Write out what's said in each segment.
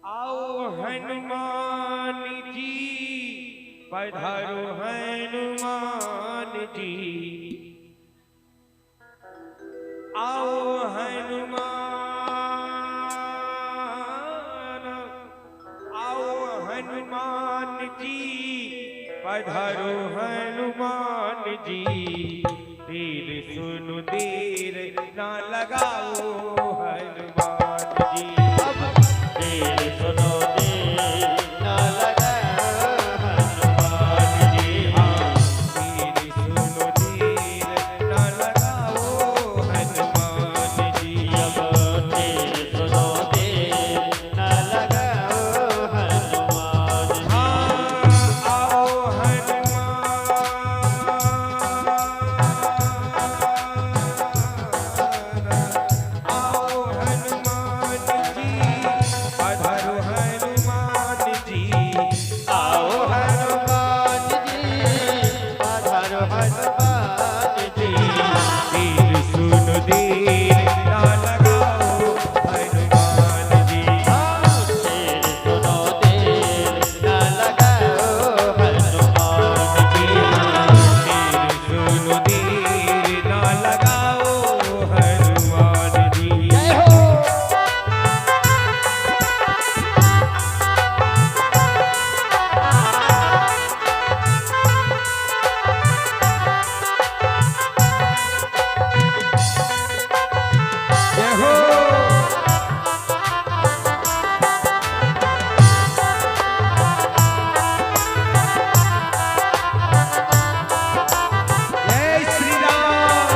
आओ हनुमान जी पधारो हनुमान जी। आओ हनुमान, आओ हनुमान जी पधारो हनुमान जी। देर सुनो देर ना लगाओ हनुमान जी। देर सुनो देर ना लगाओ हनुमान जी। देर सुनो देर ना लगाओ हनुमान जी। अब देर सुनो देर ना लगाओ हनुमान जी। आओ हनुमान जी पधारो हनुमान जी। देर सुनो देर ना लगाओ हनुमान जी। देर सुनो देर ना लगाओ हनुमान जी। देर सुनो देर ना लगाओ हनुमान जी। जय हो। जय हो। जय श्री राम।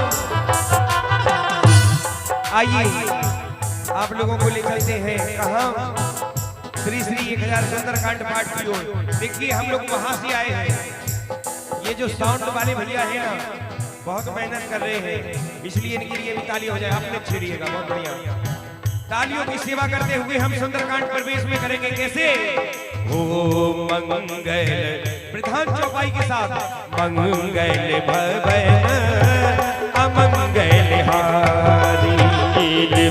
आइए आप लोगों को ले चलते हैं कहाँ? श्री श्री 1000 सुंदरकांड पाठ की ओर। देखिए हम लोग वहां से आए हैं। ये जो साउंड वाले भैया हैं ना, बहुत मेहनत कर रहे हैं, इसलिए इनके लिए भी ताली हो जाए। आपने छेड़िएगा, बहुत बढ़िया। तालियों की सेवा करते हुए हम सुंदरकांड प्रवेश में करेंगे। कैसे? ओ मंगल प्रधान चौपाई के साथ मंगल भवन अमंगल हारी।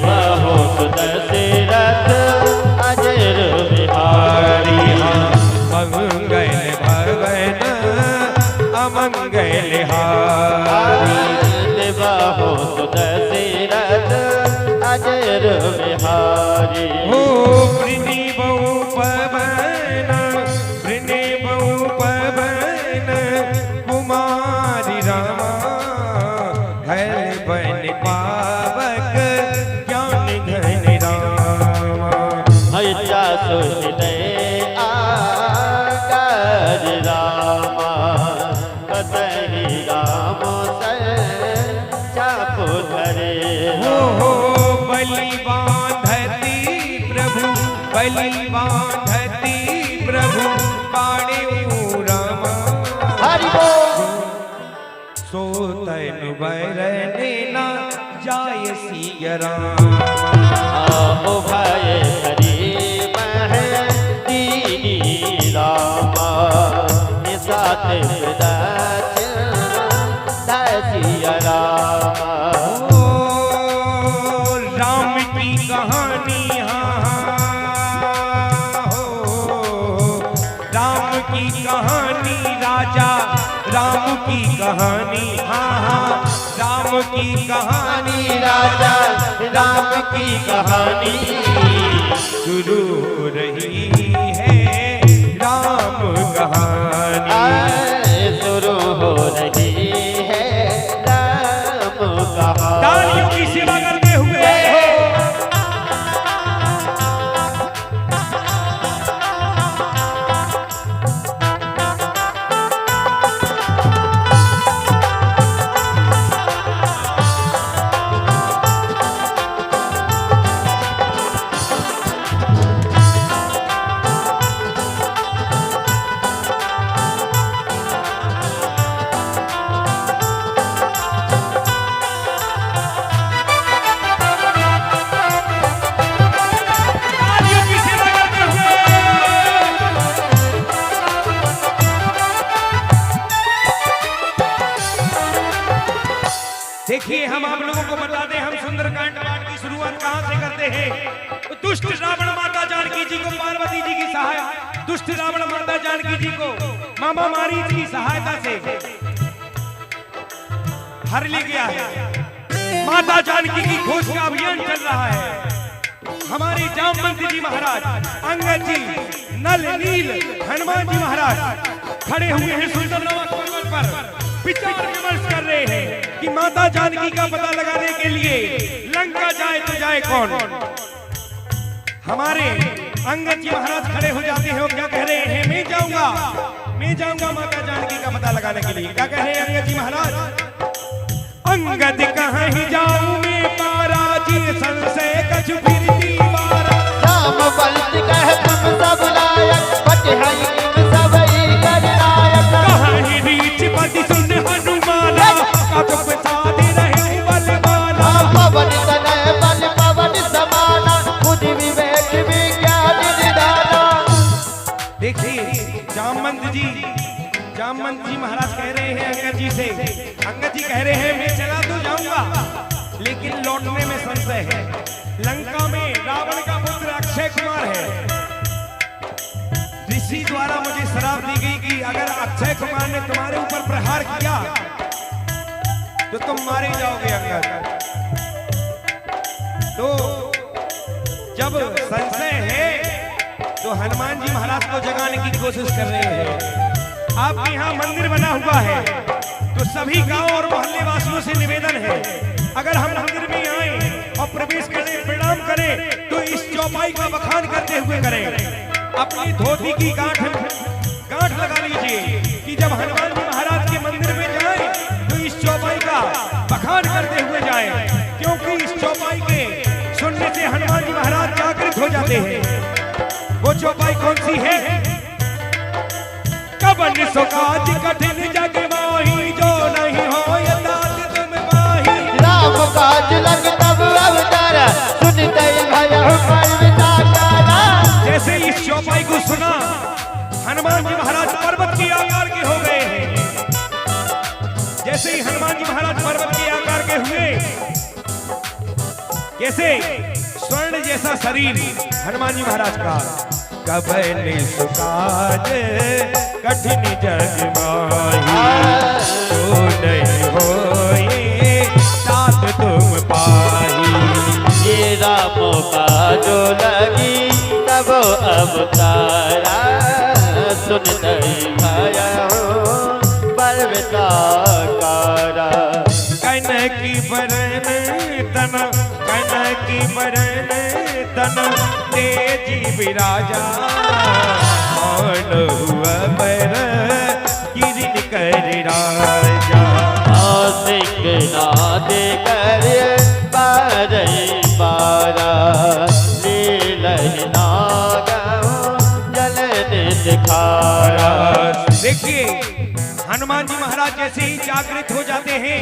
बाहो सुदशरथ अजर बिहारी। मंगल भवन अमंगल हारी। बाहो सुदशरथ अजर बिहारी। हो प्रणीबहु पवन, प्रणीबहु पवन कुमारी रामा। है बन पावक ज्ञान घन रामा। हैया सुनिले आकार रामा। कतहि राम चाप धरे। हो बलि बांधती प्रभु, बलि बांधती प्रभु बाणे रामा। हरि बोल। सो तैनु बरने ना जाय सिय रामा। आओ भय हरि मह दीनी रामा। निसात विदाच दसिया रामा। ओ राम की कहानी हो, राम की कहानी राजा राम की कहानी। हाँ राम की कहानी राजा राम की कहानी। शुरू हो रही है राम कहानी। शुरू हो रही है राम कहानी। तालियों की सेवा करते हुए देखिए हम आप लोगों को बता दें, हम सुंदरकांड पाठ की शुरुआत कहां से करते हैं। दुष्ट रावण माता जानकी जी को दुष्ट रावण माता जानकी जी को मामा मारीच की सहायता से हर ले गया है। माता जानकी की खोज का अभियान चल रहा है। हमारे जामवंत जी महाराज, अंगद जी, नल नील, हनुमान जी महाराज खड़े हुए हैं सुंदर नमक पर्वत पर, विचार विमर्श कर रहे हैं कि माता जानकी का पता लगाने के लिए लंका जाए तो जाए कौन। हमारे अंगद जी महाराज खड़े हो जाते हैं और क्या कह रहे हैं, मैं जाऊंगा माता जानकी का पता लगाने के लिए। क्या कह रहे हैं अंगद जी महाराज, अंगद कहाँ ही जाऊं मैं पारा जी संशय कछु फिरती बारा। जामवंत कह तुम सब लायक, पटिहाई तुम सब नायक। कहाँ ही रीच पति सुन हनुमाना, कब साधे रहे बलवाना। पवन तनय बल पवन समाना, बुद्धि विवेक विज्ञान निधाना। देखिए जामवंत जी महाराज कह रहे हैं अंगद जी से, अंगद जी कह रहे हैं मैं चला तो जाऊंगा लेकिन लौटने में संशय है। लंका में रावण का पुत्र अक्षय कुमार है। ऋषि द्वारा मुझे श्राप दी गई कि अगर अक्षय कुमार ने तुम्हारे ऊपर प्रहार किया तो तुम मारे जाओगे अंगद। तो जब संशय है तो हनुमान जी महाराज को जगाने की कोशिश कर रहे हैं। आपके यहाँ मंदिर बना हुआ है तो सभी गांव और मोहल्ले वासियों से निवेदन है, अगर हम मंदिर में आए और प्रवेश करें, प्रणाम करें तो इस चौपाई का बखान करते हुए करें। अपनी धोती की गांठ लगा लीजिए कि जब हनुमान जी महाराज के मंदिर में जाएं तो इस चौपाई का बखान करते हुए जाएं, क्योंकि इस चौपाई के सुनने से हनुमान जी महाराज जागृत हो जाते हैं। वो चौपाई कौन सी है, कवन सुकाज कठिन जग माही, जो नहीं हो यतात तुम माही। राम काज लग तब अवतार, सुनते भय पर्वताकारा। जैसे इस चौपाई को सुना हनुमान जी महाराज पर्वत के आकार के हो गए हैं। जैसे ही हनुमान जी महाराज पर्वत के आकार के हुए, कैसे स्वर्ण जैसा शरीर हनुमान जी महाराज का। कवन सुकाज कठिन जग माही, जो नहीं होए तात तुम पाही। ये राम काजो लगी तब अवतारा, सुनते भय पर्वताकारा। कनकी बरन तन तेजी विराजा, मान हुआ पर गिरिन कर राजा। आसिक नादे कर पारा, लीलहि नागम जलन दिखारा। देखिए हनुमान जी महाराज जैसे ही जागृत हो जाते हैं,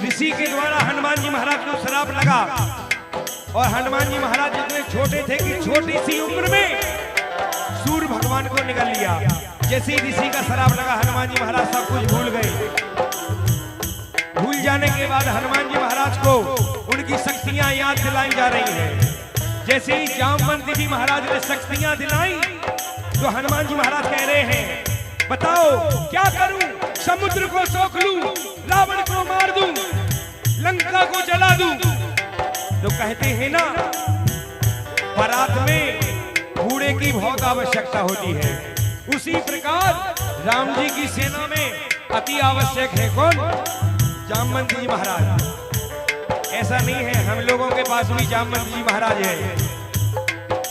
ऋषि के द्वारा हनुमान जी महाराज को श्राप लगा और हनुमान जी महाराज इतने छोटे थे कि छोटी सी उम्र में सूर्य भगवान को निगल लिया। जैसे ही ऋषि का श्राप लगा हनुमान जी महाराज सब कुछ भूल गए। भूल जाने के बाद हनुमान जी महाराज को उनकी शक्तियां याद दिलाई जा रही हैं। जैसे ही जामवंत जी महाराज ने शक्तियां दिलाई तो हनुमान जी महाराज कह रहे हैं, बताओ क्या करूं, समुद्र को सोख लूं, रावण को मार दूं, लंका को जला दूं। तो कहते हैं ना, बारात में घोड़े की बहुत आवश्यकता होती है, उसी प्रकार राम जी की सेना में अति आवश्यक है कौन, जामवंत जी महाराज। ऐसा नहीं है, हम लोगों के पास भी जामवंत जी महाराज है,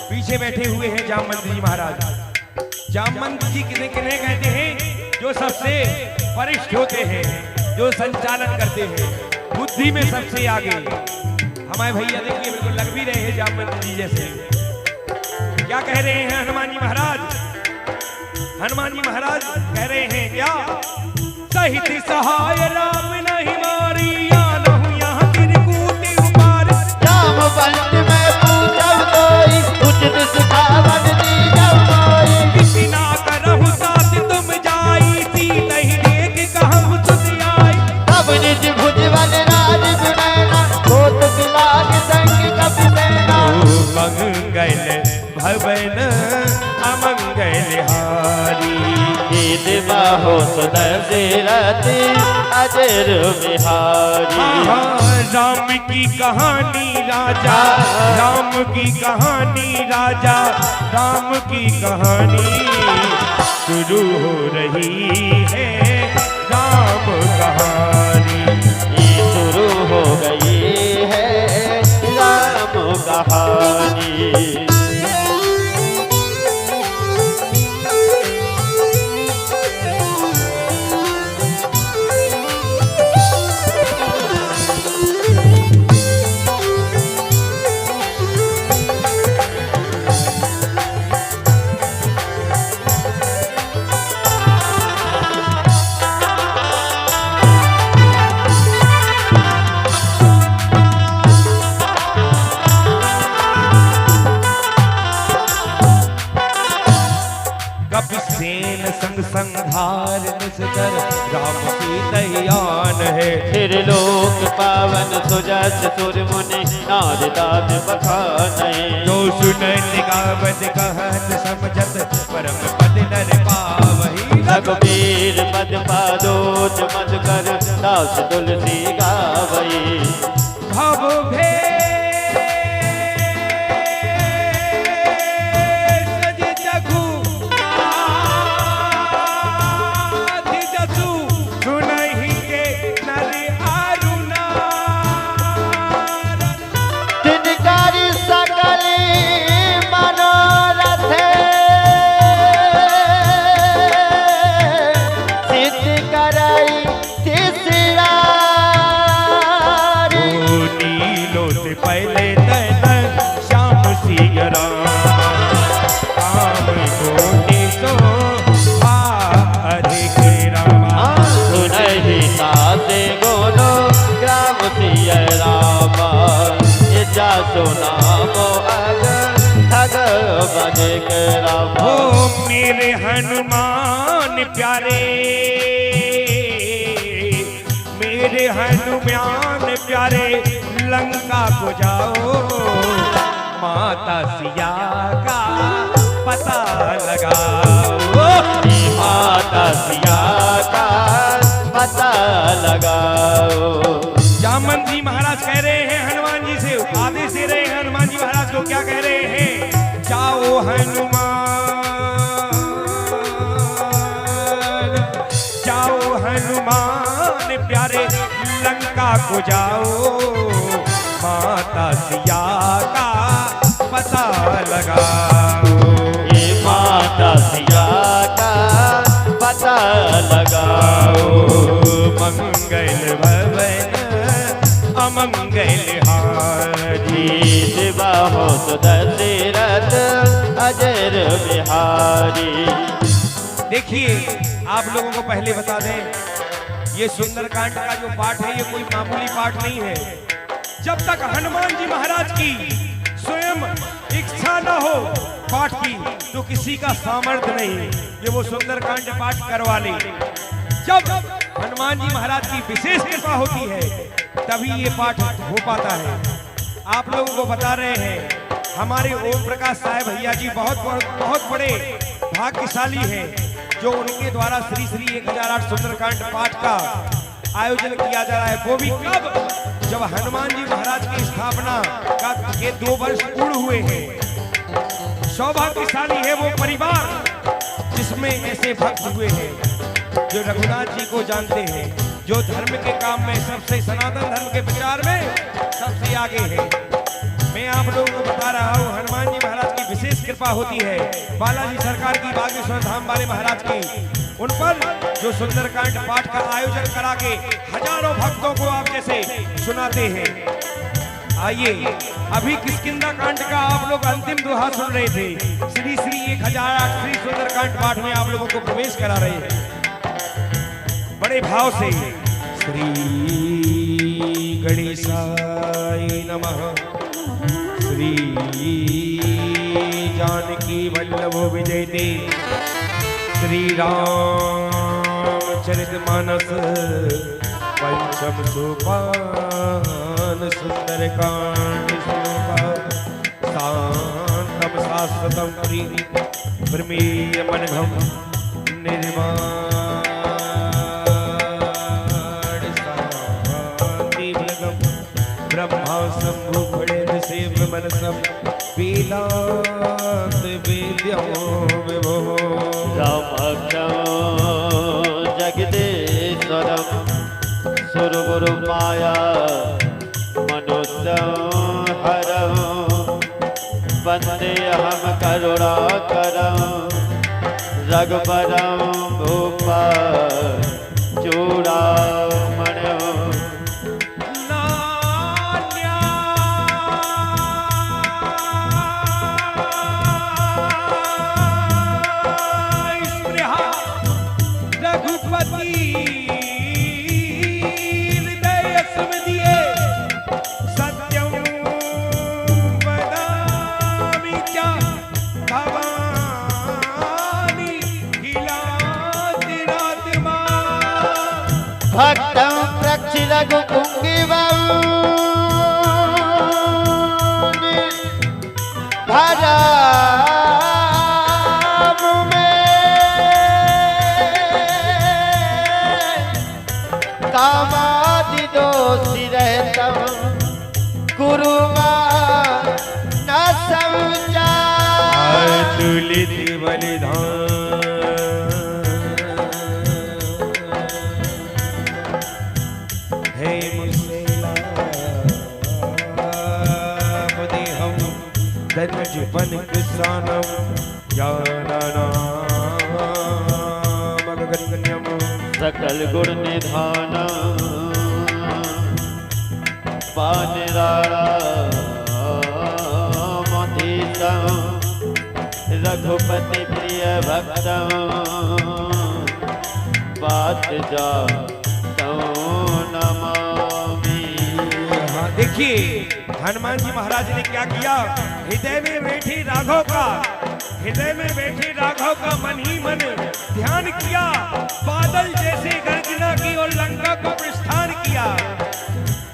पीछे बैठे हुए हैं जामवंत जी महाराज। जामवंत जी किन्हें किन्हें कहते हैं, जो सबसे वरिष्ठ होते हैं, जो संचालन करते हैं, बुद्धि में सबसे आगे। हमारे भैया देखिए बिल्कुल लग भी रहे हैं जामवंत जी जैसे। क्या कह रहे हैं हनुमान जी महाराज, हनुमान जी महाराज कह रहे हैं क्या, सहित सहाय राम नहीं मारी, या नहु यहाँ त्रिकूटि उपार। जामवंत मैं पूछब कोई, उचित सिखावन दीजब कोई। किसी ना करहु साथ तुम जाई, सी नहीं देख कहूँ तुझ आई। तब निज भुजबल राज गुनैना, होत बिलाग संग कपि सेना। मंगल भवन अमंगलहारी। गीत बाहो दशरथ अजर बिहारी। राम की कहानी राजा, राम की कहानी राजा, राम की कहानी शुरू हो रही है। राम कहानी ये शुरू हो गई है राम कहानी। कपिसेन संग संहार निस्तर राम की तैयान है। फिर लोक पावन सुजस सुर मुनि नारदाद बखाने। जो सुनत गावत कहत समझत परम पद नर पावही। रघुबीर पद पादोज मत कर दास तुलसी गावई। भव भेद जगु आदि जसु सुनहि के नर अरुणार। तिनकर सकल मनोरथ सिद्ध करई तिसरार। नीलो से पहले तन श्याम सिंह राम काम कोटि सो अधिक रामा। सुनहि सासे गोलो ग्राम सिय रामा। ये जा सुनामो अग ठग बधिक रामा। ओ मेरे हनुमान प्यारे, मेरे हनुमान प्यारे लंका को जाओ। माता सिया का पता लगाओ। माता सिया का पता लगाओ। जामन जी महाराज कह रहे हैं हनुमान जी से, आदेश दे रहे हैं हनुमान जी महाराज को। क्या कह रहे हैं? जाओ हनुमान, जाओ हनुमान प्यारे लंका को जाओ। माता सिया का पता लगाओ। ये माता सिया का पता लगाओ। मंगल भवन अमंगल हारी। गीत बाहो दशरथ अजर बिहारी। देखिए आप लोगों को पहले बता दें, ये सुंदरकांड का जो पाठ है ये कोई मामूली पाठ नहीं है। जब तक हनुमान जी महाराज की स्वयं इच्छा न हो पाठ की, तो किसी का सामर्थ्य नहीं ये वो सुंदरकांड पाठ करवा ले। जब हनुमान जी महाराज की विशेष कृपा होती है तभी ये पाठ हो पाता है। आप लोगों को बता रहे हैं हमारे ओम प्रकाश साहब भैया जी बहुत बड़े भाग्यशाली हैं, जो उनके द्वारा श्री श्री 1008 सुंदरकांड पाठ का आयोजन किया जा रहा है। वो भी कब? जब हनुमान जी महाराज की स्थापना का ये 2 वर्ष पूर्ण हुए हैं। सौभाग्यशाली है वो परिवार जिसमें ऐसे भक्त हुए हैं जो रघुनाथ जी को जानते हैं, जो धर्म के काम में सबसे, सनातन धर्म के प्रचार में सबसे आगे है। मैं आप लोगों को बता रहा हूँ हनुमान जी महाराज की विशेष कृपा होती है। बालाजी सरकार की, बागेश्वर धाम वाले महाराज की, उन पर जो सुंदरकांड पाठ का आयोजन करा के हजारों भक्तों को आप जैसे सुनाते हैं। आइए अभी किष्किंधा कांड का आप लोग अंतिम दोहा सुन रहे थे। श्री श्री 1008 श्री सुंदरकांड पाठ में आप लोगों को प्रवेश करा रहे हैं बड़े भाव से। श्री गणेशाय नमः। श्री जानकी वल्लभ विजयते। श्री रामचरितमानस पंचम सोपान सुंदरकांड श्लोका शांतम शाश्वतं प्रमेय मनघम निर्माण शांति भलगम ब्रह्मा शंभु गणेश शिव मनसम वेदांत वेद्यं विभो रामभक्तं जगदीश्वरं सुरगुरु माया मनुष्यं हरं वन्देऽहं करुणाकरं रघुवरं भूपा चूडामणिं रघुपति हृदय स्मृतिये सत्यं वदामि च भवानि किलातिरात्मा भक्तं प्रक्षि रघुपुङ्गिवं भरामु मे कामादि दोषि रहतं गुरु न संचार अतुलित बलिदान हे मुसेला मुदेहम धनुज बन किसानम ज्ञानानामगगन्यम सकल गुण निधान पानिरामधीतं रघुपति प्रिय भक्तं बात जातं नमामि। हाँ देखिए हनुमान जी महाराज ने क्या किया, हृदय में बैठी राघव का मन ही मन ध्यान किया, बादल जैसे गर्जना की और लंका को प्रस्थान किया।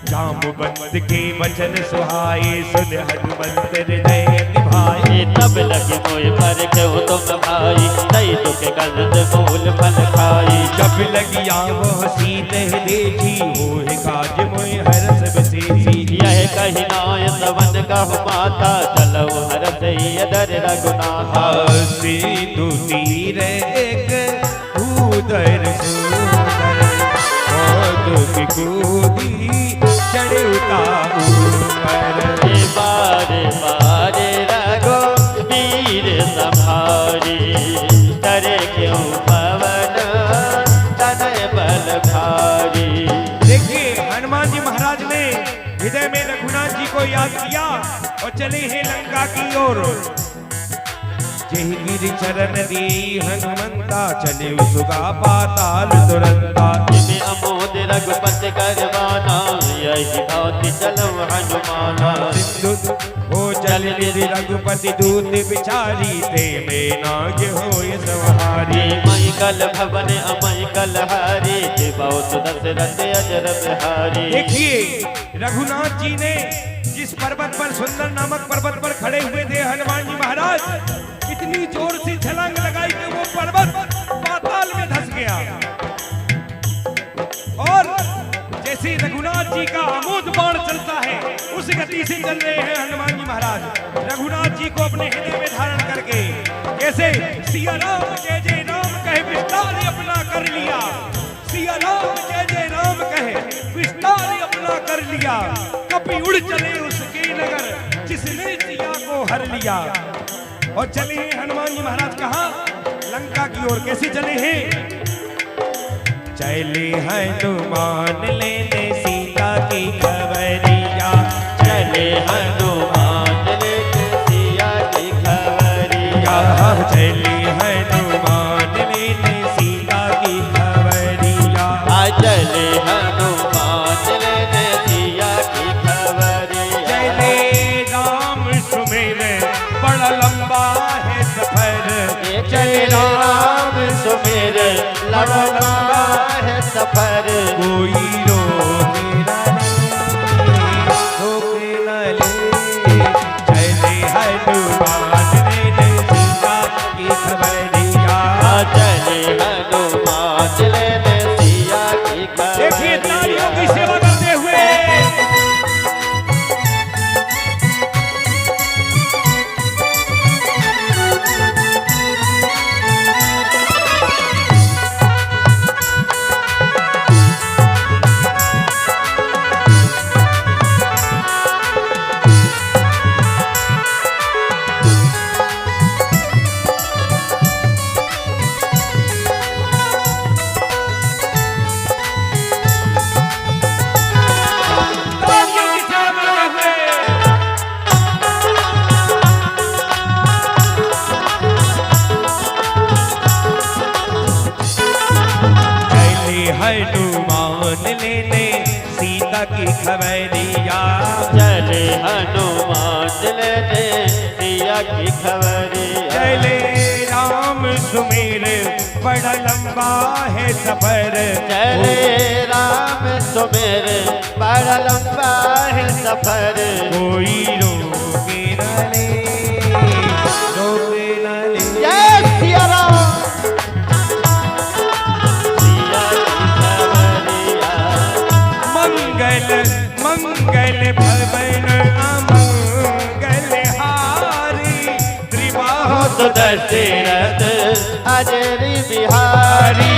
जामवंत के वचन सुहाए सुन हनुमंत हृदय निभाए। तब लगे मोय पर क्यों तुम भाई, नहीं तो के गलत मूल फल खाई। जब लगिया वह सीते देखी, होए काज मोय हरस बसेसी। यह कही नाय सवन कहु माता, चलो हरस अदर रघुनाथा। सेतु तीर एक उदर सुंदर, कौतुक कूदी चढ़े ऊपर। बारे बारे रघु वीर संहारी, तरे क्यों पवन तनय बल भारी। देखिए हनुमान जी महाराज ने हृदय में रघुनाथ जी को याद किया और चले हैं लंका की ओर। जय गिरि चरण दी हनुमंता, चले सुगा पाताल तुरंता। जिमे अमोद रघुपति करवाना, यही भांति चलम हनुमाना। सिंधु हो चल निधि रघुपति दूत बिचारी, ते में नाग होय संहारी। मई कल भवन अमय कल हारी, बहुत दशरथ अजर बिहारी। देखिए रघुनाथ जी ने जिस पर्वत पर, सुंदर नामक पर्वत पर खड़े हुए थे हनुमान जी महाराज, इतनी जोर से छलांग लगाई कि वो पर्वत पाताल में धंस गया। और जैसे रघुनाथ जी का अमोद बाण चलता है, उस गति से चल रहे हैं हनुमान जी महाराज, रघुनाथ जी को अपने हृदय में धारण करके। कैसे सिया राम जय राम कहे विस्तार अपना कर लिया, सिया राम जय राम कहे विस्तार अपना कर लिया। कपि उड़ चले उसके नगर, जिसने सिया को हर लिया। और चले हैं हनुमान जी महाराज कहाँ, लंका की ओर। कैसे चले हैं, चले हनुमान लेने सीता की खबरिया। चले हनुमान लेके सिया की खबरिया। चले हनुमान लेने सीता की खबरिया। चले हनुमान लेने सिया की खबरिया। चले राम सुमेर बड़ा लंबा है सफर। चले राम सुमेर लंबा है सफर। कोई रोके न ले, चले हनुमान हनुमान लेने सीता की खबरिया। चले हनुमान लेने सिया की खबरिया। चले राम सुमेर बड़ा लंबा है सफर। चले राम सुमेर बड़ा लंबा है सफर। कोई रोके न ले, रोके न ले। जय सिया राम। सिया की खबरिया। मंगल मंगल भवन अमंगल हारी। त्रिबाहु दशरथ अजरी बिहारी।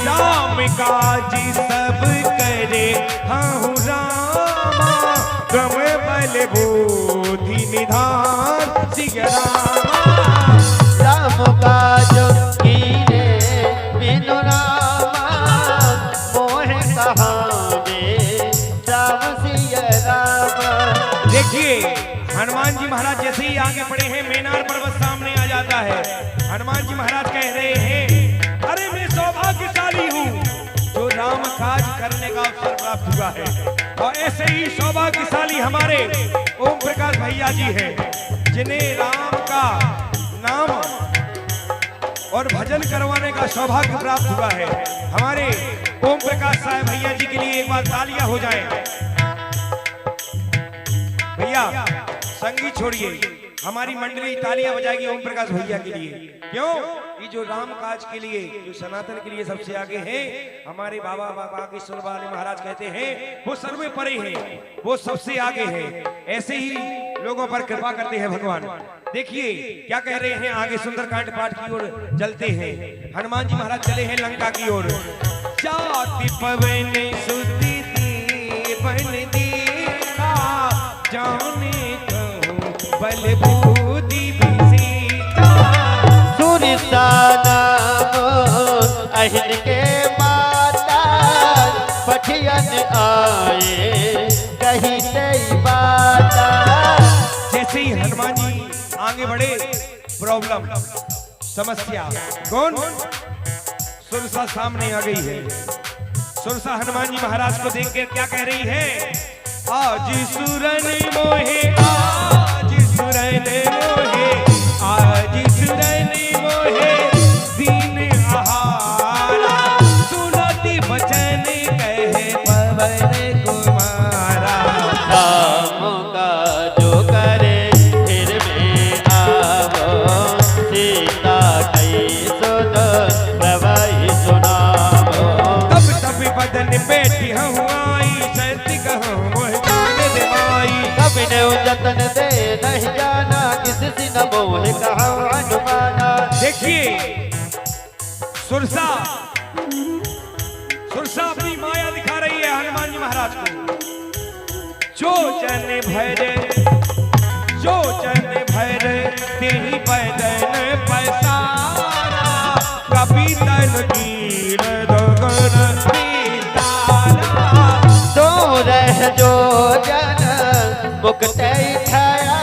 राम काजी सब करे हूँ रामा। गम बल बुद्धि निधान सिया रामा। राम काज कीने बिनु रामा। मोह कहावे राम सिया राम। देखिए हनुमान जी महाराज जैसे ही आगे बढ़े हैं, मेनार पर्वत सामने आ जाता है। हनुमान जी महाराज कह रहे हैं, अरे मैं सौभाग्यशाली हूँ जो राम काज करने का अवसर प्राप्त हुआ है। और ऐसे ही सौभाग्यशाली हमारे ओम प्रकाश भैया जी हैं, जिन्हें राम का नाम और भजन करवाने का सौभाग्य प्राप्त हुआ है। हमारे ओम प्रकाश साहब भैया जी के लिए एक बार तालियां हो जाए। भैया संगीत छोड़िए, हमारी मंडली तालियां बजाएगी ओम प्रकाश भैया के लिए। क्यों? ये जो राम काज के लिए, जो सनातन के लिए सबसे आगे हैं, हमारे बाबा बागेश्वर वाले महाराज कहते हैं वो सर्वे परे हैं, वो सबसे आगे हैं। ऐसे ही लोगों पर कृपा करते हैं भगवान। देखिए क्या कह रहे हैं, आगे सुंदरकांड पाठ की ओर चलते हैं। हनुमान जी महाराज चले हैं लंका की ओर। जाति पवन सुति बन देखा, जाने कहूँ बल बुद्धि विसीता। सुरसा नाम अहिन के माता। पठियन आए कही तई बाता। जैसे ही हनुमान जी आगे बढ़े, प्रॉब्लम समस्या कौन? सुरसा सामने आ गई है। सुरसा हनुमान जी महाराज को देख कर क्या कह रही है, आज सुरन मोहे, आज सुरन मोहे, आज सुरन मोहे दीन आहारा। सुनति वचन कहे पवन कुमारा। राम का जो करे फिर में आवो। सीता कई सुन प्रभई सुनावो। तब तब बदन बैठी हूँ आई, सत्य कहूँ मोह जान देवाई। कभी ने जतन दे नहीं जाना, किसी न मोह कहा अनुमाना। देखिए सुरसा, सुरसा अपनी माया दिखा रही है हनुमान जी महाराज को। जो जन भर, जो जन भर तेही बदन पसारा। कभी तन कीर दगन सीतारा। तो रह जो जन मुक्त छाया।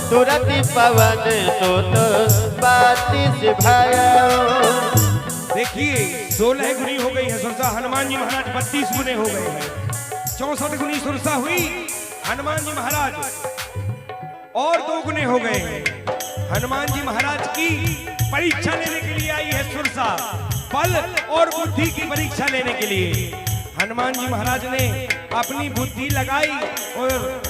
तुरंत पवन सुत बातिस भया। देखिए 16 गुनी हो गई है सुरसा, हनुमान जी महाराज 32 गुने हो गए हैं। 64 गुनी सुरसा हुई, हनुमान जी महाराज और 2 गुने हो गए हैं। हनुमान जी महाराज की परीक्षा लेने के लिए आई है सुरसा, बल और बुद्धि की परीक्षा लेने के लिए। हनुमान जी महाराज ने अपनी बुद्धि लगाई और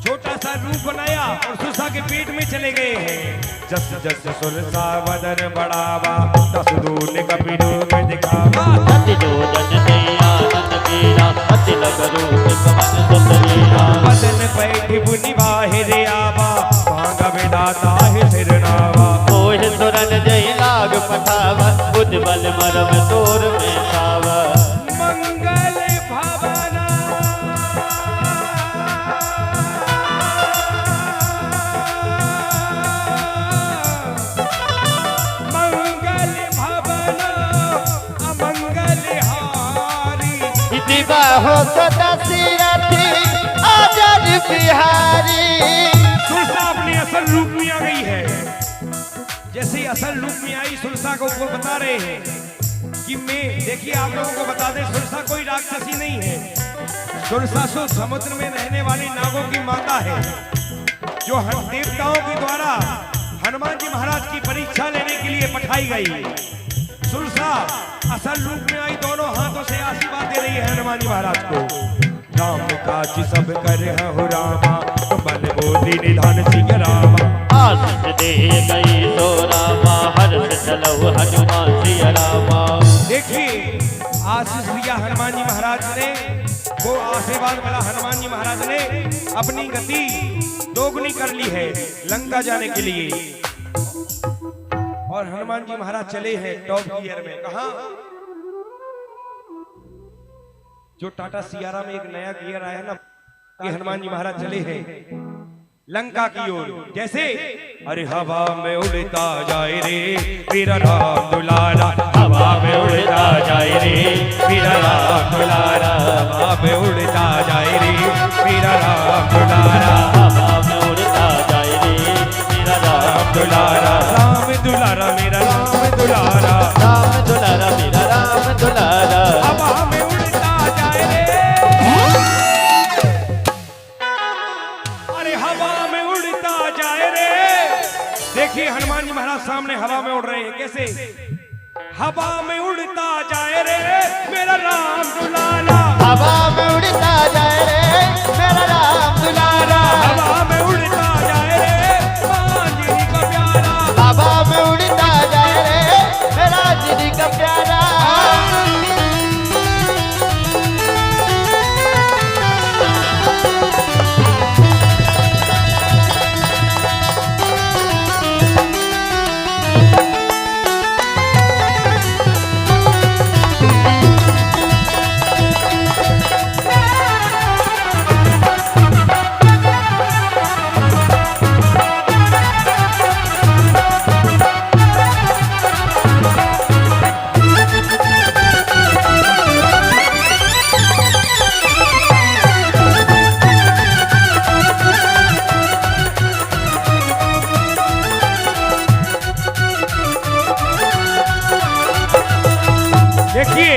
छोटा सा रूप बनाया और सुरसा के पेट में चले गए हैं। जस जस सुरसा वदन बढ़ावा, दस दून कपिलो में दिखावा। अति जो जन ते आनंद कीरा। अति लग रूप कमल सुतरीरा। वदन बैठी बुनि बाहिर आवा, मांगा विदाता है सिरनावा। मोह सुरन जय लाग पठावा। बुध बल मरम तोर में खावा। मंगल भवना मंगल भवना अमंगल हारी। दिवाहो सदस्यथी आजाद बिहारी। सुरसा अपने असल रूप में आ गई है। जैसे ही असल रूप में आई सुरसा को वो बता रहे हैं, कि मैं देखिए आप लोगों को बता दें, सुरसा कोई राक्षसी नहीं है। सुरसा सो समुद्र में रहने वाली नागों की माता है, जो देवताओं के द्वारा हनुमान जी महाराज की परीक्षा लेने के लिए पठाई गई। सुरसा असल रूप में आई, दोनों हाथों से आशीर्वाद दे रही है हनुमान जी महाराज को। राम काज सब करे हो रामा, बल बोली निधान सिंह रामा। आशीष दे गई तो रामा, हर्ष चलो हनुमान सिया रामा। देखिए आशीष दिया हनुमान जी महाराज ने, वो आशीर्वाद मिला हनुमान जी महाराज ने अपनी गति दोगुनी कर ली है लंका जाने के लिए। और हनुमान जी महाराज चले हैं टॉप गियर में। कहा जो टाटा सियारा में एक नया गियर आया ना, कि हनुमान जी महाराज चले हैं लंका की ओर। जैसे अरे हवा में उड़ता जाए रे मेरा राम दुलारा, हवा में उड़ता जाए रे मेरा राम दुलारा, हवा में उड़ता जाए रे मेरा राम दुलारा, हवा में उड़ता जाए रे मेरा राम दुलारा, राम दुलारा मेरा राम दुलारा, राम दुलारा मेरा राम दुलारा। हवा में उड़ता जाए रे, अरे हवा में उड़ता जाए रे। देखिए हनुमान जी महाराज सामने हवा में उड़ रहे हैं। कैसे? हवा में उड़ता जाए रे मेरा राम दुलारा, हवा में उड़ता जाए रे मेरा राम दुलारा, हवा में उड़ता जाए रे मांझी का प्यारा, हवा में उड़ता जाए रे मेरा जिनी का प्यारा। देखिए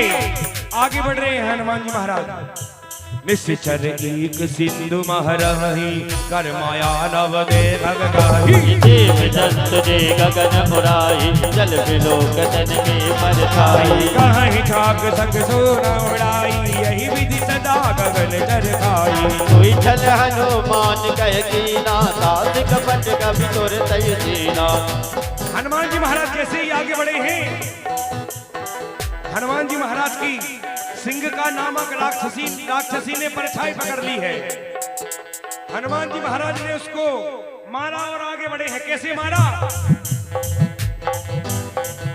आगे बढ़ रहे हैं हनुमान जी महाराज। निश्चर एक सिंधु महरही कर माया नव दे भगगाही, देव दत्त दे गगन उड़ाई, जल बिलोक तन में परछाई। कहीं ठाक संग सोना उड़ाई, यही विधि सदा गगन चरखाई। कोई छल हनुमान कह कीना, साध कपट कभी तोर तय जीना। हनुमान जी महाराज जैसे ही आगे बढ़े हैं, हनुमान जी महाराज की सिंह का नामक राक्षसी ने परछाई पकड़ ली है। हनुमान जी महाराज ने उसको मारा और आगे बढ़े हैं। कैसे मारा?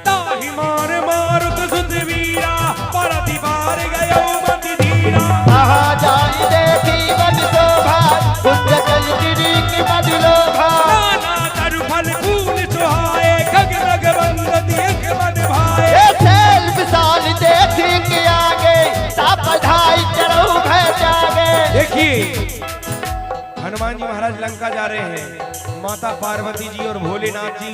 ताहि मार मारुत सुत वीरा, पर दीवार गयो मत धीरा। कहाँ जाई देखी बन शोभा, कुंज जल गिरी की बदलो भा। नाना तरु फल फूल सुहाए, खग रग बंदती अंग मन भाए। ये सेल विशाल देखी के आगे, ता बधाई चढ़ो भय जागे। देखिए हनुमान जी महाराज लंका जा रहे हैं, माता पार्वती जी और भोलेनाथ जी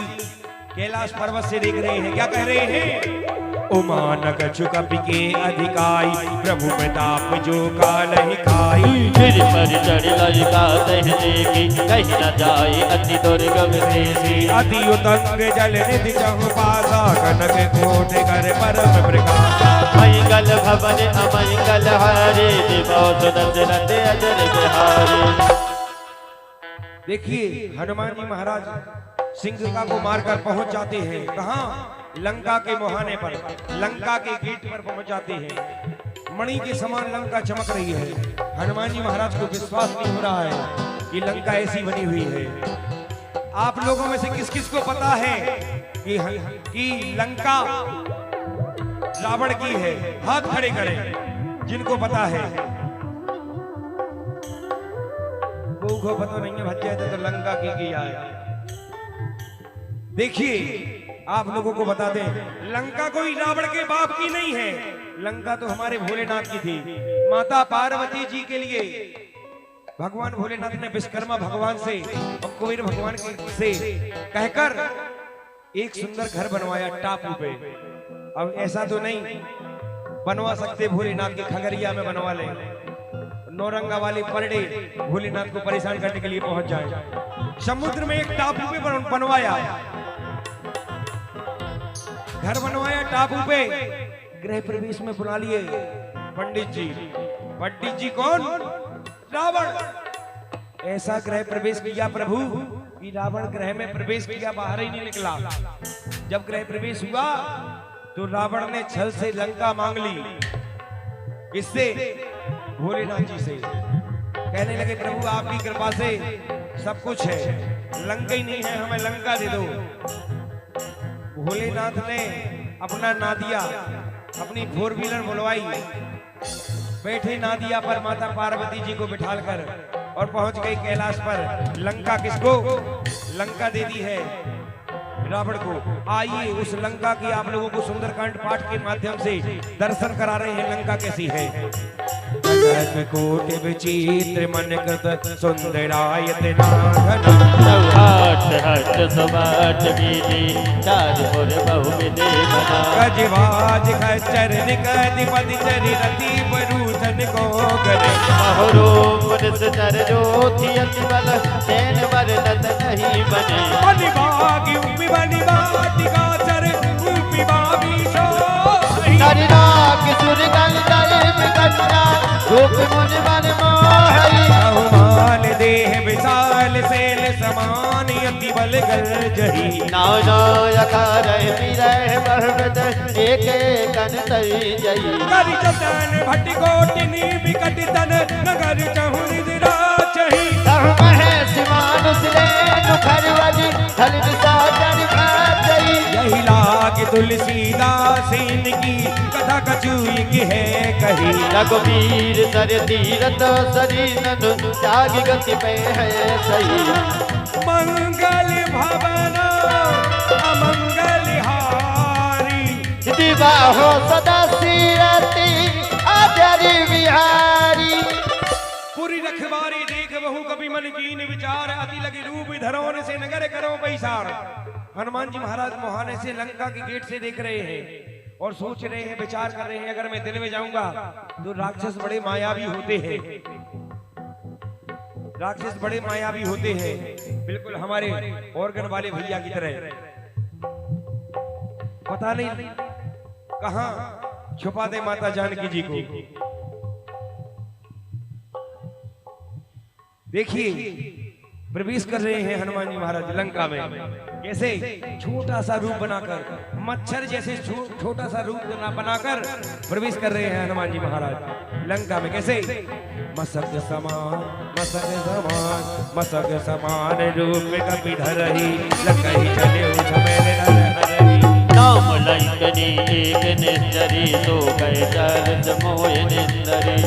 कैलाश पर्वत से देख रहे हैं। क्या कह रहे हैं? उमानक चुकपि के अधिकाई, प्रभु प्रताप जो काल ही खाई। फिर पर चढ़ ललिका तहने की, कहीं न जाए अति दुर्गम देसी। अति उतंग जल निधि चहु पासा, कनक कोट कर परम प्रकाशा। मंगल भवन अमंगल हारे, दिवो सुदर्शन अजर बिहारी। देखिए हनुमान जी महाराज सिंह को मारकर पहुंच जाते हैं। कहां? लंका के मुहाने पर, लंका के गेट पर पहुंच जाते हैं। मणि के समान लंका चमक रही है। हनुमान जी महाराज को विश्वास नहीं हो रहा है कि लंका ऐसी बनी हुई है। आप लोगों में से किस किस को पता है कि लंका रावण की है? हाथ खड़े करें जिनको पता है। को पता नहीं है, भज्जा तो लंका की किया है। देखिए आप लोगों को बता दें, लंका कोई रावण के बाप की नहीं है। लंका तो हमारे भोलेनाथ की थी। माता पार्वती जी के लिए भगवान भोलेनाथ ने विश्वकर्मा भगवान से और कुबेर भगवान से कहकर एक सुंदर घर बनवाया टापू पे। अब ऐसा तो नहीं बनवा सकते, भोलेनाथ की खगड़िया में बनवा ले, नौरंगा वाली परडे भोलेनाथ को परेशान करने के लिए पहुंच जाए। समुद्र में एक टापू पे बनवाया, घर बनवाया टापू पे, गृह प्रवेश में बुला लिए पंडित जी। पंडित जी कौन? रावण। ऐसा गृह प्रवेश किया प्रभु कि रावण ग्रह में प्रवेश किया, बाहर ही नहीं निकला। जब गृह प्रवेश हुआ तो रावण ने छल से लंका मांग ली। किससे? भोलेनाथ जी से। कहने लगे प्रभु आपकी कृपा से सब कुछ है, लंका ही नहीं है, हमें लंका दे दो। भोलेनाथ ने अपना नादिया, अपनी 4 व्हीलर बुलवाई, बैठे नादिया पर माता पार्वती जी को बिठालकर और पहुंच गई कैलाश पर। लंका किसको? लंका दे दी है रावण को। आइए उस लंका की आप लोगों को सुंदरकांड पाठ के माध्यम से दर्शन करा रहे हैं। लंका कैसी है? कोटि विचित्र मन कृत सुंदरायत नाघन, गजवाज खच्चर निकधिपति चरि रति परूथन को करे, चर ज्योति अति बल सैन वर्णत नहीं बने, बनिबागी बनिबाटिका चर विवावीशो नाग सुर गल कन्या गोप मुनि मन मोहई, बहुमान देह विशाल सेल समान अति बल गल जही, नाना यकार विरह पर्वत एक कन तरी जई, करि जतन भट कोटिनी विकट तन नगर चहुर दिरा चही, महेश मानुष ले नुखरवज थल विसाचन खाचई, यही लाग तुलसीदास इनकी कथा कछुई की है कही, रघुवीर सर तीरथ सरीनन त्याग गति पे है सही, मंगल भवन अमंगल हारी, दिवा हो सदा सिरति आचार्य विहारी, पूरी रखवारी देख बहु कभी मन कीन विचार, अति लगी रूप धरोन से नगर करो पैसार। हनुमान जी महाराज मुहाने से लंका के गेट से देख रहे हैं और सोच रहे हैं, विचार कर रहे हैं, अगर मैं दिन में जाऊंगा तो राक्षस बड़े मायावी होते हैं, राक्षस बड़े मायावी होते हैं, बिल्कुल हमारे ऑर्गन वाले भैया की तरह। पता नहीं कहां छुपा दे माता जानकी जी को। देखिए प्रवेश कर रहे हैं हनुमान जी महाराज लंका में, कैसे छोटा सा रूप बनाकर, मच्छर जैसे छोटा सा रूप बनाकर प्रवेश कर रहे हैं हनुमान जी महाराज लंका में। कैसे? मसक समान मसक समान रूप कपि धरहि, लंकहि चले झमेले नरहरि, नाम लंकनी एक निश्चरी तो गए चरत मोय निंदरी।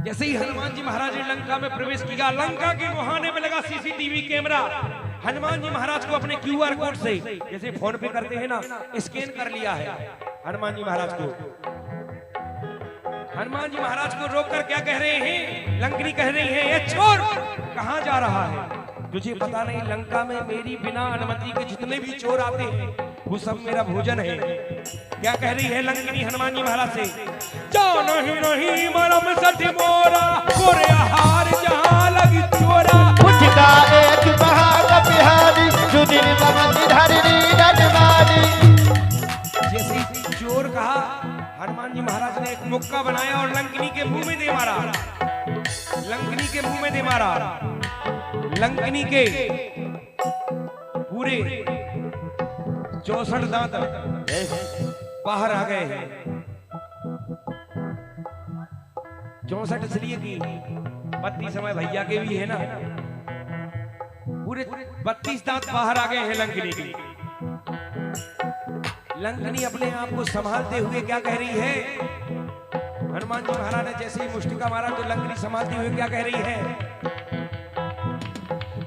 जैसे ही हनुमान जी महाराज ने लंका में प्रवेश किया, लंका के मुहाने में लगा सीसीटीवी कैमरा। हनुमान जी महाराज को अपने QR कोड से, जैसे फोन पे करते हैं ना, स्कैन कर लिया है हनुमान जी महाराज को। हनुमान जी महाराज को रोककर क्या कह रहे हैं? लंकनी कह रही है, ये चोर कहां जा रहा है? तुझे पता नहीं लंका में मेरी बिना अनुमति के जितने भी चोर आते हैं वो सब मेरा भोजन है। क्या कह रही है लंकनी हनुमान जी महाराज से? जानो ही नहीं मरम सठ मोरा, गोरे हार जहां लगी चोरा, उठता एक महाकपिहारी जुदिन बमति धरनी नटवारी। जैसे चोर कहा, हनुमान जी महाराज ने एक मुक्का बनाया और लंकनी के मुंह में दे मारा, लंकनी के मुंह में दे मारा। लंकनी के पूरे 64 दांत बाहर आ गए हैं। 64 इसलिए की 32 समय भैया के भी है ना, पूरे 32 दांत बाहर आ गए हैं लंकनी के। लंकनी अपने आप को संभालते हुए क्या कह रही है? हनुमान जी महाराज ने जैसे ही मुष्टिका मारा तो लंकनी संभालते हुए क्या कह रही है?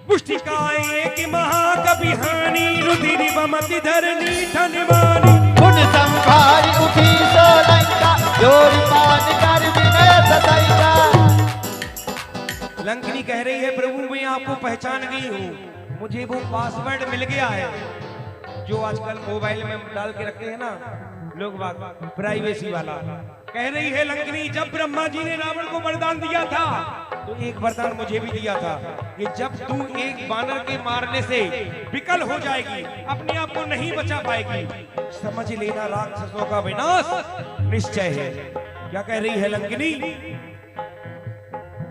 मुष्टिकाए की महाकपिहानी, रुधिरी बमति धरनी ठनवानी, उन संभारी उठी सो लंका, जोरी पान कर विनय सतैका। लंकनी कह रही है, प्रभु मैं आपको पहचान गई हूँ, मुझे वो पासवर्ड मिल गया है, जो आजकल मोबाइल में डाल के रखते हैं ना लोग बात, प्राइवेसी वाला। कह रही है लंकनी, जब ब्रह्मा जी ने रावण को वरदान दिया था तो एक वरदान मुझे भी दिया था कि जब तू एक बानर के मारने से विकल हो जाएगी, अपने आप को नहीं बचा पाएगी, समझ लेना राक्षसों का विनाश निश्चय है। क्या कह रही है लंकिनी?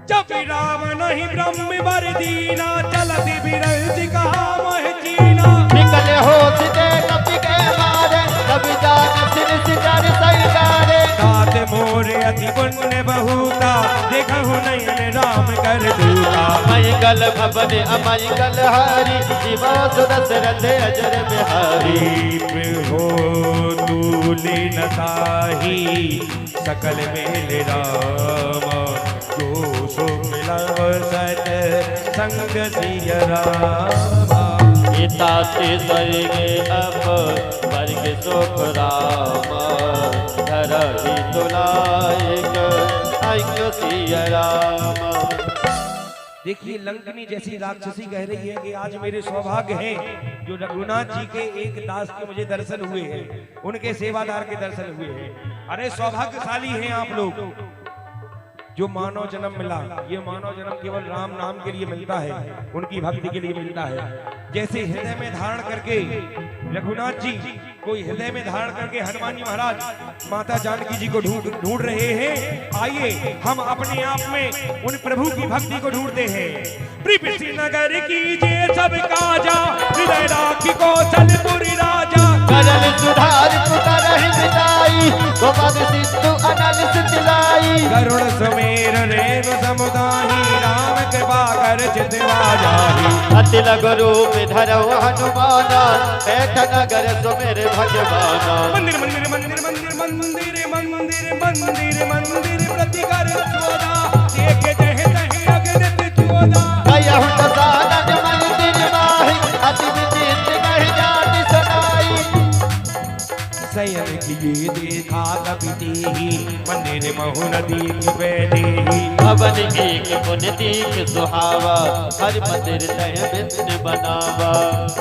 जब रावण ही ब्रह्म वर दीना, चलती बिरंज कहा मोह चीना। निकल हो सीधे कपि के मारे, कभी जान सिर सिर सरकारे। तात मोर अति पुण्य बहुता, देखहु नयन राम कर दूता। मई गल भवन अमई गल हरि, शिवा सुदशरथ अजर बिहारी। हो तूले न ताही, सकल मेल रामा। जो सो मिलव सत संग सिय रामा। पिता से स्वर्ग अब वर्ग सुख राम, धरहि तुलायक ऐक्य सिय राम। देखिए लंकनी जैसी राक्षसी कह रही है कि आज मेरे सौभाग्य हैं जो रघुनाथ जी के एक दास के मुझे दर्शन हुए हैं, उनके सेवादार के दर्शन हुए हैं। अरे सौभाग्यशाली हैं आप लोग जो मानव जन्म मिला। ये मानव जन्म केवल राम नाम के लिए मिलता है, उनकी भक्ति के लिए मिलता है। जैसे हृदय में धारण करके रघुनाथ जी कोई हृदय में धारण करके हनुमान जी महाराज माता जानकी जी को ढूंढ रहे हैं। आइए हम अपने आप में उन प्रभु की भक्ति को ढूंढते हैं। त्रिपिसी नगर कीजिए सब काजा, हृदय राखी कौशलपुरी राजा। करल सुधार पुकारहि मिटाई, गोपद सिंधु अनल सितलाई। करुण सुमेर रेणु समुदाही, राम कृपा कर चितवा जाहि। अति लघु रूप धरौ हनुमाना, बैठ नगर सुमिर भगवाना। मंदिर मंदिर मंदिर मंदिर मंदिर मंदिर मंदिर मंदिर प्रति कर चोदा, देख जह तह अगनित चोदा। कयहु दसानन मंदिर माहि, अति विचित्र कहि जाति सुनाई। शयन किए देखा कपितेहि, मंदिर महु नदी बैदेहि। भवन एक पुण्य दीप सुहावा, हर मंदिर तह विष्णु बनावा।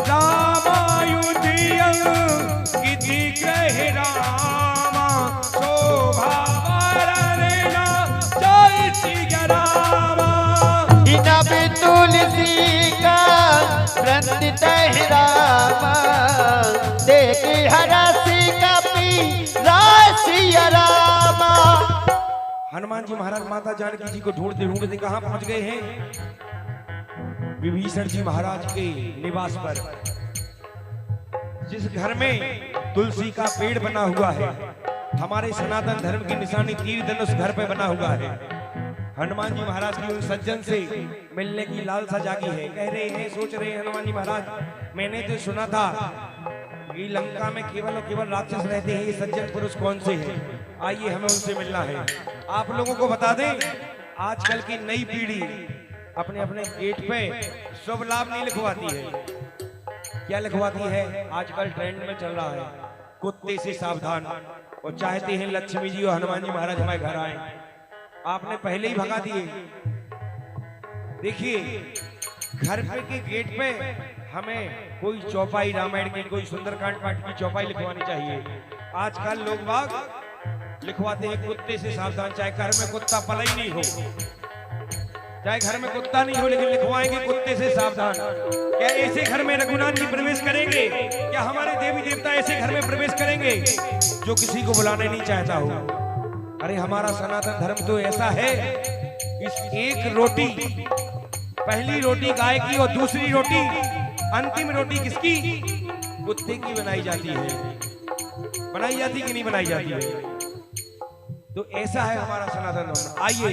रामायुधियं गिति ग्रह रामा, शोभा वरना जय सिया रामा। हिना पे तुलसी का वृंदित रामा, देखी हरसी कपि रासिया रामा। हनुमान जी महाराज माता जानकी जी को ढूंढते ढूंढते कहां पहुंच गए हैं? विभीषण जी महाराज के निवास पर, जिस घर में तुलसी का पेड़ बना हुआ है। हमारे सनातन धर्म की निशानी तीर धनुष घर पे बना हुआ है। हनुमान जी महाराज की उन सज्जन से मिलने की लालसा जागी है। कह रहे हैं, सोच रहे हैं हनुमान जी महाराज, मैंने तो सुना था कि लंका में केवल और केवल राक्षस रहते हैं, ये सज्जन पुरुष कौन से हैं? आइए हमें उनसे मिलना है। आप लोगों को बता दें, आजकल की नई पीढ़ी अपने अपने गेट पे शुभ लाभ नहीं लिखवाती है। क्या लिखवाती है? आजकल ट्रेंड में चल रहा है कुत्ते से सावधान, और चाहते हैं लक्ष्मी जी और हनुमान जी महाराज हमारे घर आए। आपने पहले ही भगा दिए। देखिए घर पे के गेट पे हमें कोई चौपाई रामायण की, कोई सुंदरकांड पाठ की चौपाई लिखवानी चाहिए। आजकल लोग बाग लिखवाते हैं कुत्ते से सावधान, चाहे घर में कुत्ता पला ही नहीं हो, चाहे घर में कुत्ता नहीं हो, लेकिन लिखवाएंगे कुत्ते से सावधान। क्या ऐसे घर में रघुनाथ जी प्रवेश करेंगे? क्या हमारे देवी देवता ऐसे घर में प्रवेश करेंगे जो किसी को बुलाने नहीं चाहता हो? अरे हमारा सनातन धर्म तो ऐसा है, इस एक रोटी, पहली रोटी गाय की और दूसरी रोटी, अंतिम रोटी किसकी? कुत्ते की बनाई जाती है। बनाई जाती कि नहीं बनाई जाती है? तो ऐसा है हमारा सनातन धर्म। आइए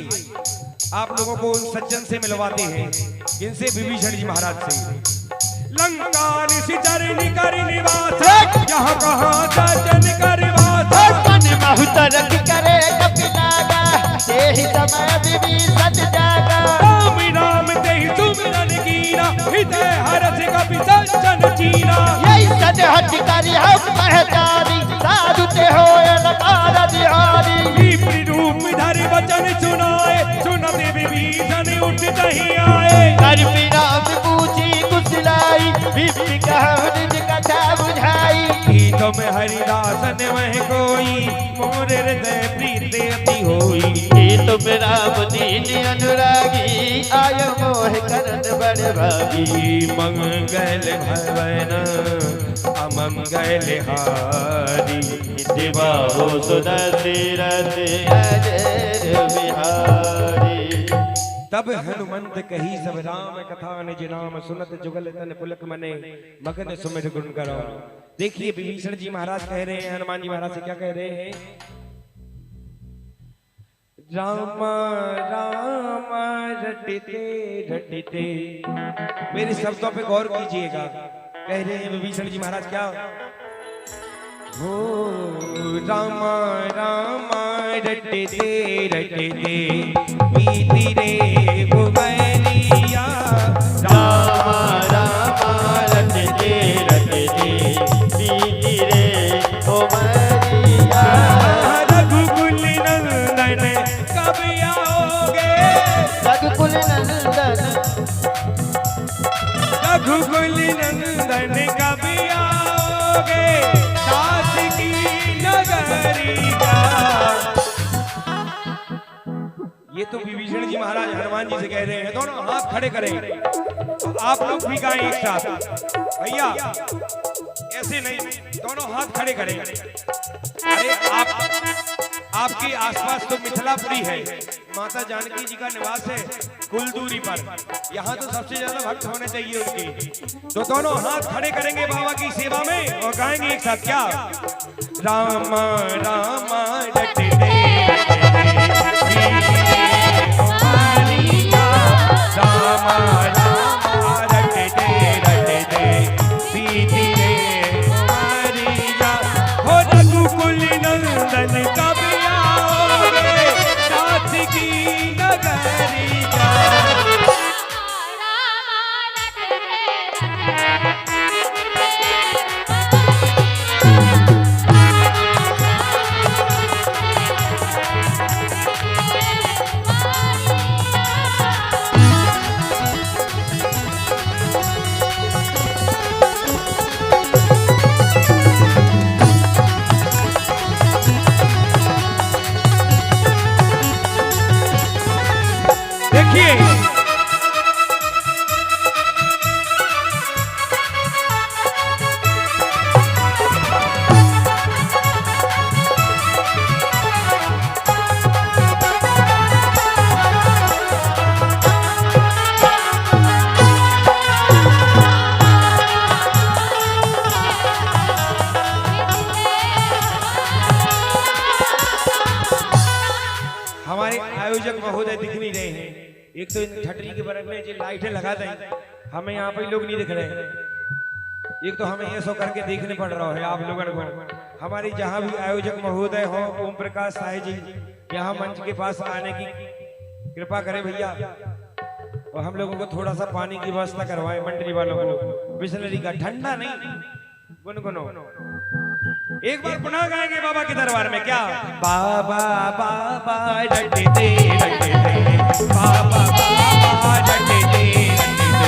आप लोगों को उन सज्जन से मिलवाते हैं, इनसे विभीषण जी महाराज से। लंका निशिचरनि कर निवास, यहाँ कहाँ सज्जन कर वास। मन बहुत रख करे कपिनागा, तेहि समय विभीषण जागा। राम नाम तेहि सुमिरन कीना, हृदय हरष कपि सज्जन चीना। यही सज हट करि हम पहचानी, साधु ते होय नकार दिहारी। विप्र रूप धरि वचन सुनाए, सुनते विभीषण उठ कहीं आए। कर बिना पूछी कुशलाई, विप्र कहु निज कथा बुझाई। तुम हरिदासन वह कोई मोर हृदय प्रीत अति होई। ये तुम राम दीन अनुरागी आयो मोह करन बड़ भागी। मंगल भवन अमंगल हारी दिवाहो सुदशरथ अजर बिहारी। तब हनुमंत कही सब राम कथा निज नाम सुनत जुगल तन पुलक मने मगन सुमिर गुण करो। देखिए विभीषण जी महाराज कह रहे हैं हनुमान जी महाराज से क्या कह रहे हैं। राम राम रटते रटते, मेरे शब्दों पे गौर कीजिएगा। कह रहे हैं विभीषण जी महाराज क्या, हो राम राम रटते रटते बीती रे घुमैया। राम राम रटते रटते बीती रे घुमैया। रघुकुल नंदन कब आओगे। रघुकुल नंदन रघुकुल नंदन कब आओगे। दास की नगरिया। ये तो विभीषण जी महाराज हनुमान जी से कह रहे हैं। दोनों हाथ खड़े करें, तो आप लोग भी गाएं एक साथ। भैया ऐसे नहीं, दोनों हाथ खड़े करें। अरे आपके आसपास तो मिथिलापुरी है, माता जानकी जी का निवास है कुल दूरी पर। यहाँ तो सबसे ज्यादा भक्त होने चाहिए उनके। तो दोनों हाथ खड़े करेंगे बाबा की सेवा में और गाएंगे एक साथ क्या, राम राम रटते राम राम रटते रटते बीती रे घुमैया। हो रघुकुल नंदन कब आओगे। दास की नगरिया। देखिए हमारे आयोजक महोदय दिख नहीं रहे हैं। एक तो इन छतरी के बरफ में जो लाइटें लगा दें, हमें यहाँ पे लोग नहीं दिख रहे हैं। एक तो हमें ये सो करके देखने पड़ रहा है आप लोगों को। हमारी जहाँ भी आयोजक महोदय हो, ओम प्रकाश साय जी यहाँ मंच के पास आने की कृपा करें भैया, और हम लोगों को थोड़ा सा पानी की व्यवस्था करवाएं मंडली वालों को, बिस्लरी का, ठंडा नहीं, गुनगुनो। एक बार पुनः गाएंगे बाबा के दरबार में क्या, बाबा बाबा रटते रटते बाबा बाबा रटते रटते।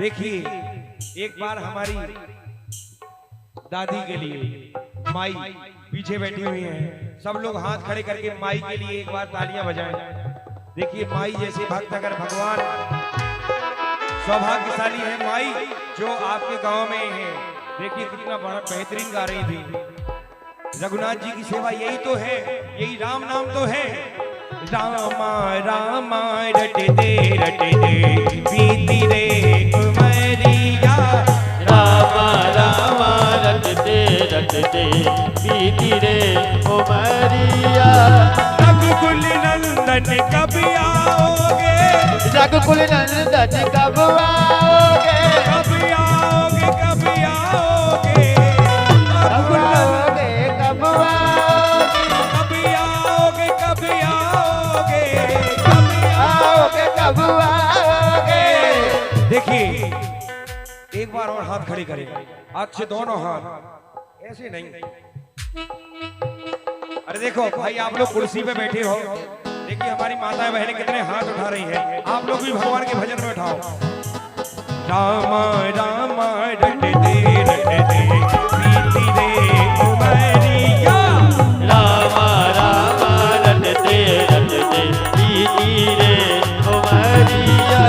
देखिए एक बार हमारी दादी के लिए माई पीछे बैठी हुई हैं, सब लोग हाथ खड़े करके माई के लिए एक बार तालियां बजाएं। देखिए माई जैसे भक्त अगर भगवान, सौभाग्यशाली है माई जो आपके गांव में है। देखिए कितना बड़ा बेहतरीन गा रही थी। रघुनाथ जी की सेवा यही तो है, यही राम नाम तो है। रामा रामा रटते रटते बीती रे घुमैया। रामा रामा रटते रटते बीती रे घुमैया। रघुकुल नंदन कब आओगे। रघुकुल नंदन कब आओगे। कब आओगे। देखिए एक बार और हाथ खड़े करें, अच्छे दोनों हाथ, ऐसे नहीं। अरे देखो भाई, आप लोग कुर्सी पे बैठे हो, देखिए हमारी माताएं बहनें कितने हाथ उठा रही हैं। आप लोग भी भगवान के भजन में उठाओ। रामा रामा रटते रटते बीती रे उमरिया, रामा रामा रटते रटते बीती रे उमरिया।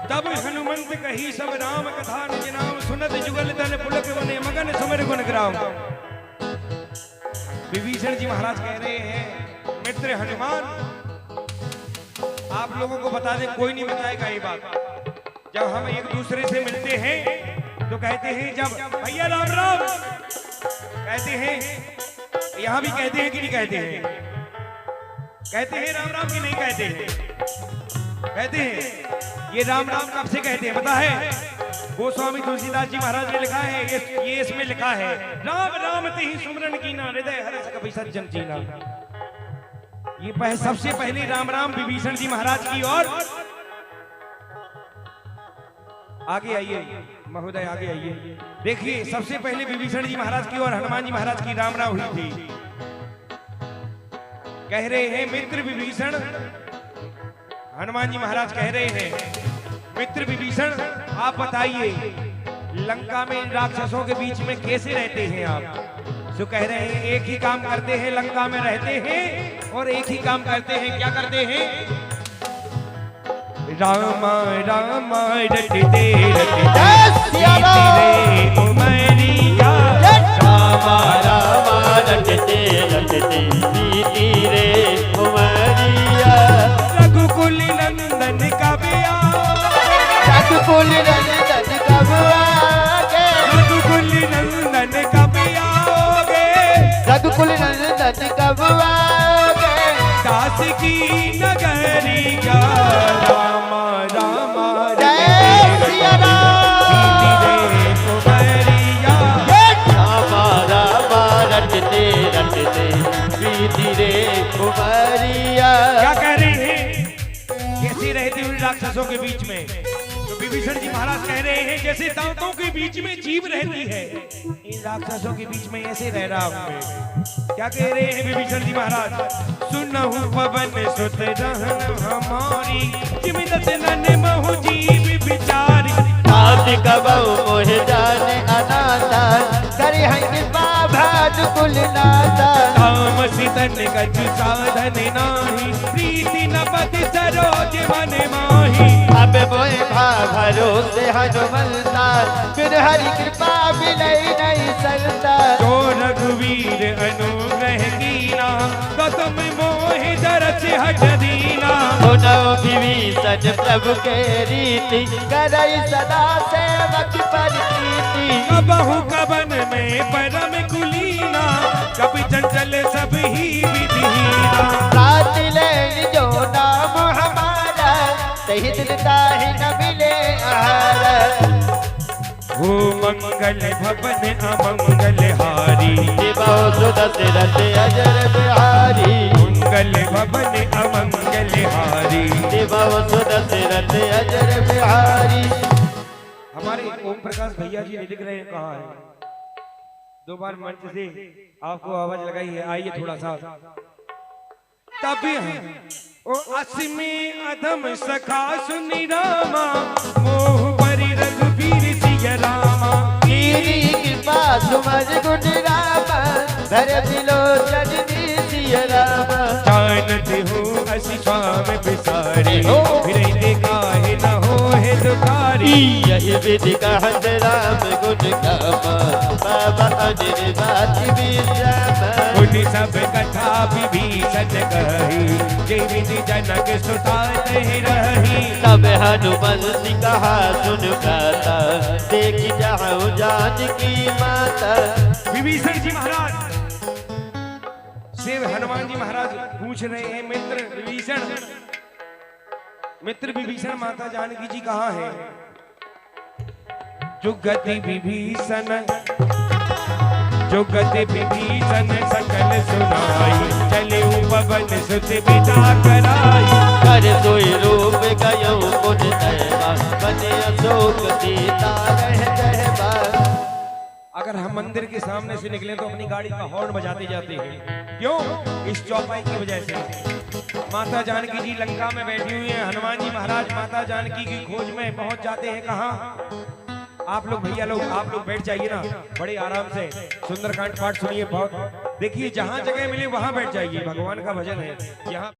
तब हनुमंत कही सब राम कथा निज नाम, सुनत जुगल तन पुलक बने मगन समर गुण ग्राम। विभीषण जी महाराज कह रहे हैं, मित्र हनुमान, आप लोगों को बता दें, कोई नहीं बताएगा ये बात। जब हम एक दूसरे से मिलते हैं तो कहते हैं, जब भैया राम राम कहते हैं, यहां भी कहते हैं कि नहीं कहते हैं? कहते हैं राम राम की नहीं कहते हैं? कहते हैं। ये राम राम कब से कहते हैं पता है? गोस्वामी तुलसीदास जी महाराज ने लिखा है, ये इसमें लिखा है, राम राम ते ही सुमरन कीना, हृदय हर्ष कपि सज्जन जीना। ये सबसे पहले राम राम विभीषण जी महाराज की। और आगे आइए महोदय, आगे आइए। देखिए सबसे पहले विभीषण जी महाराज की और हनुमान जी महाराज की राम राम हुई थी। कह रहे हैं, मित्र विभीषण, हनुमान जी महाराज कह रहे हैं, मित्र विभीषण आप बताइए, लंका में इन राक्षसों के बीच में कैसे रहते हैं आप? जो कह रहे हैं, एक ही काम करते हैं, लंका में रहते हैं और एक ही काम करते हैं। क्या करते हैं? रामा रामा रटते रटते उमरिया, रामा रामा रटते रटते बीती रे उमरिया। रघुकुल नंदन कब आओगे, रघुकुल नंदन कब आओगे, रघुकुल नंदन कब आओगे, रघुकुल नंदन कब आओगे। दास की नगरिया, रामा रामा जय सिया रटते रटते बीती रे उमरिया। क्या कह रहे हैं? कैसे रहते हुए राक्षसों के बीच में? तो विभीषण जी महाराज कह रहे हैं, जैसे दांतों के बीच में जीभ रहती है, इन राक्षसों के बीच में ऐसे रह रहा हूं। क्या कह रहे हैं विभीषण जी महाराज? सुनहु पवन सुत रहन हमारी, जिमित नन महु जीव बिचारी। आप कबहु मोह जाने अनाथा, करे हैं कृपा भानुकुल नाथा। तामसी तन गज साधन नाही, प्रीति न पति सरोज मन माही। अब मोह भाव भरोसे हनुमंता, फिर हरि कृपा मिलई नहीं सकता। जो रघुवीर अनुग्रह कीना, तो तुम मोहि दरस हट दीना। सुनो विभीषण प्रभु के रीति, करई सदा सेवक पर प्रीति। कबहु कबन में परम कुलीना, कब यही दिन ताहि न मिले आहार हो मंगल भवन अमंगल हारी शिवो सुदशरथ अजर बिहारी मंगल भवन अमंगल हारी शिवो सुदशरथ अजर बिहारी। हमारे ओम प्रकाश भैया जी लिख रहे हैं कहाँ है? दो बार मंच से आपको आवाज लगाई है, आइए थोड़ा सा। तभी ओ असमी अधम सखा सुनी रामा मोह परि रघुबीर सिय रामा कीरी कृपा सुमर गुण रामा धर दिलो जजनी सिय रामा जानत हूँ असि स्वाम बिसारी फिर देखा है न हो है दुकारी यही विधि कहत राम गुण गामा बाबा अनिल बात विश्रामा उन सब कथा विभीषण कही जे विधि जनक सुता नहीं रही तब हनुमंत कहा सुन गाता देख जाऊं जानकी माता। विभीषण जी महाराज शिव हनुमान जी महाराज पूछ रहे हैं मित्र विभीषण माता जानकी जी कहाँ है? जुगति विभीषण सकल सुनाई चले पवन सुत विदा कराई कर सोई रूप गयो मुझ तैबा बने अशोक सीता रह जहबा। अगर हम मंदिर के सामने से निकले तो अपनी गाड़ी का हॉर्न बजाते जाते हैं। क्यों? इस चौपाई की वजह से। माता जानकी जी लंका में बैठी हुई हैं। हनुमान जी महाराज माता जानकी की खोज में पहुंच जाते हैं। कहाँ? आप लोग भैया लोग आप लोग बैठ जाइए ना, बड़े आराम से सुंदरकांड पाठ सुनिए। बहुत देखिए, जहां जगह मिले वहां बैठ जाइए। भगवान का भजन है यहाँ।